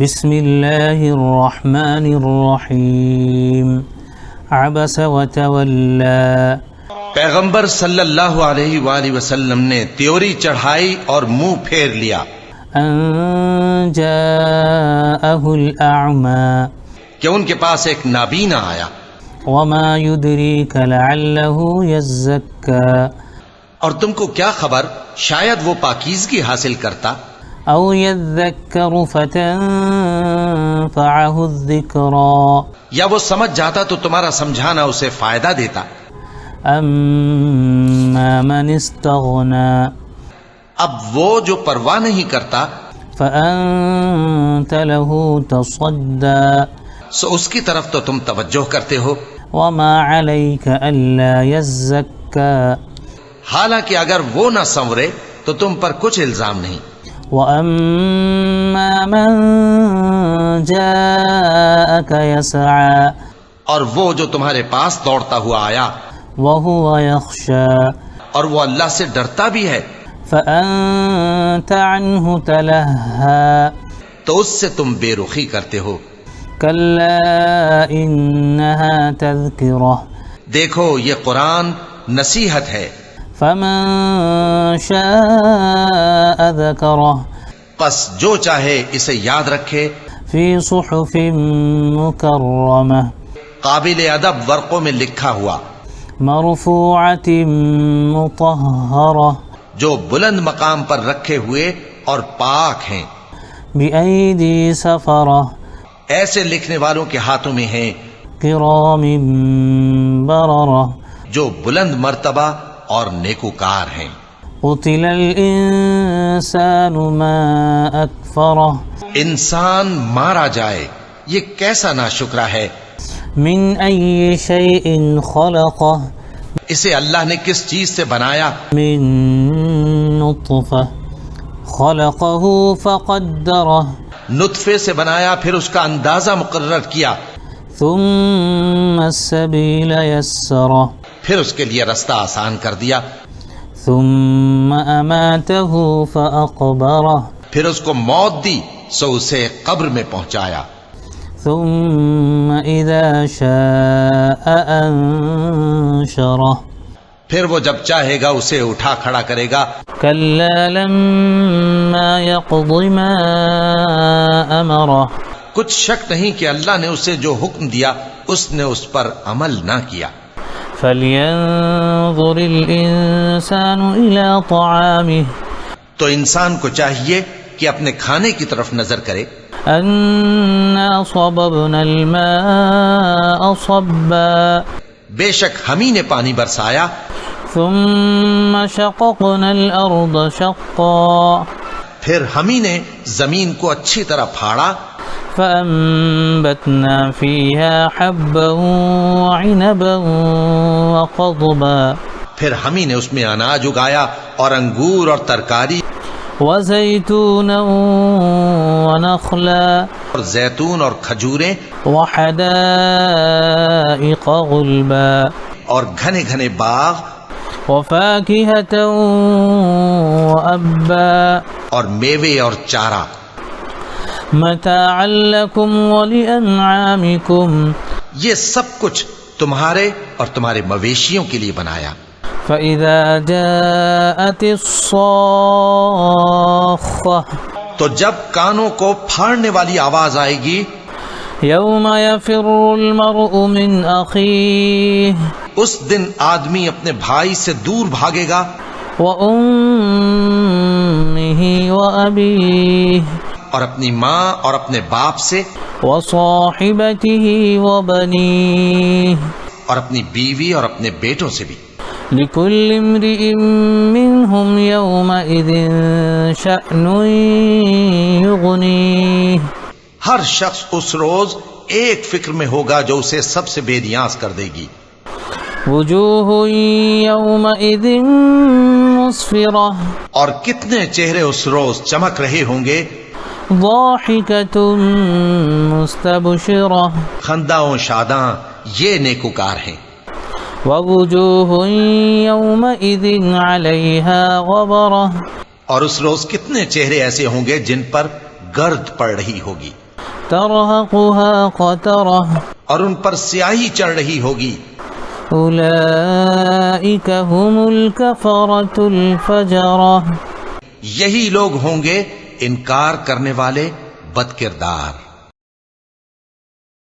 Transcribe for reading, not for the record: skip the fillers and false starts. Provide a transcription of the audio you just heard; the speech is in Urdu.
بسم اللہ الرحمن الرحیم عبس وتولی پیغمبر صلی اللہ علیہ وآلہ وسلم نے تیوری چڑھائی اور منہ پھیر لیا ان جاءہ الاعمی کہ ان کے پاس ایک نابینا آیا، وما يدريك لعله يزكى اور تم کو کیا خبر شاید وہ پاکیزگی حاصل کرتا او يذكر فتنفعه الذكرى یا وہ سمجھ جاتا تو تمہارا سمجھانا اسے فائدہ دیتا۔ اما من استغنى اب وہ جو پرواہ نہیں کرتا فانت له تصدى سو اس کی طرف تو تم توجہ کرتے ہو، وما عليك الا يزكى حالانکہ اگر وہ نہ سنورے تو تم پر کچھ الزام نہیں۔ وَأَمَّا مَن جَاءَكَ يَسْعَى اور وہ جو تمہارے پاس دوڑتا ہوا آیا وَهُوَ يَخْشَى اور وہ اللہ سے ڈرتا بھی ہے فَأَنْتَ عَنْهُ تَلَهَّى تو اس سے تم بے رخی کرتے ہو۔ كَلَّا إِنَّهَا تَذْكِرَةٌ دیکھو یہ قرآن نصیحت ہے، فَمَن شَاءَ ذَكَرَهُ پس جو چاہے اسے یاد رکھے، فِي صُحُفٍ مُكَرَّمَةٍ قابل ادب ورقوں میں لکھا ہوا، مرفوعة مطهرة جو بلند مقام پر رکھے ہوئے اور پاک ہیں، بأيدي سفرة ایسے لکھنے والوں کے ہاتھوں میں ہیں كرام بررة جو بلند مرتبہ اور نیکوکار ہیں۔ قتل الإنسان ما أكفره انسان مارا جائے یہ کیسا ناشکرا ہے، من أي شيء خلقه اسے اللہ نے کس چیز سے بنایا، من نطفة خلقه فقدره نطفے سے بنایا پھر اس کا اندازہ مقرر کیا، ثم السبيل يسره پھر اس کے لیے رستہ آسان کر دیا، ثم أماته فأقبره پھر اس کو موت دی سو اسے قبر میں پہنچایا، ثم إذا شاء أنشره پھر وہ جب چاہے گا اسے اٹھا کھڑا کرے گا، كلا لما يقض ما أمره کچھ شک نہیں کہ اللہ نے اسے جو حکم دیا اس نے اس پر عمل نہ کیا۔ فلينظر الإنسان إلى طعامه تو انسان کو چاہیے کہ اپنے کھانے کی طرف نظر کرے، أنا صببنا الماء صبا بے شک ہم ہی نے پانی برسایا، ثم شققنا الأرض شقا پھر ہم ہی نے زمین کو اچھی طرح پھاڑا، فأنبتنا فيها حبا وعنبا وقضبا پھر ہم ہی نے اس میں اناج اگایا اور انگور اور ترکاری وزيتونا ونخلا اور زیتون اور کھجوریں وحدائق غلبا اور گھنے گھنے باغ وفاكهة وأبا اور میوے اور چارہ، متاعا لكم ولأنعامكم یہ سب کچھ تمہارے اور تمہارے مویشیوں کے لیے بنایا۔ فإذا جاءت الصاخة تو جب کانوں کو پھاڑنے والی آواز آئے گی، يوم يفر المرء من أخيه اس دن آدمی اپنے بھائی سے دور بھاگے گا، وأمه وأبيه اور اپنی ماں اور اپنے باپ سے، وصاحبته وبنيه اور اپنی بیوی اور اپنے بیٹوں سے بھی۔ لكل امرئ منهم يومئذ شأن يغنيه ہر شخص اس روز ایک فکر میں ہوگا جو اسے سب سے بے نیاز کر دے گی۔ وجوه يومئذ مسفرة اور کتنے چہرے اس روز چمک رہے ہوں گے، ضاحكة مستبشرة خنداں و شاداں، یہ نیکوکار ہیں۔ ووجوه يومئذ عليها غبرة اور اس روز کتنے چہرے ایسے ہوں گے جن پر گرد پڑ رہی ہوگی ترهقها قترة اور ان پر سیاہی چڑھ رہی ہوگی. أولئك هم الكفرة الفجرة یہی لوگ ہوں گے انکار کرنے والے بد کردار.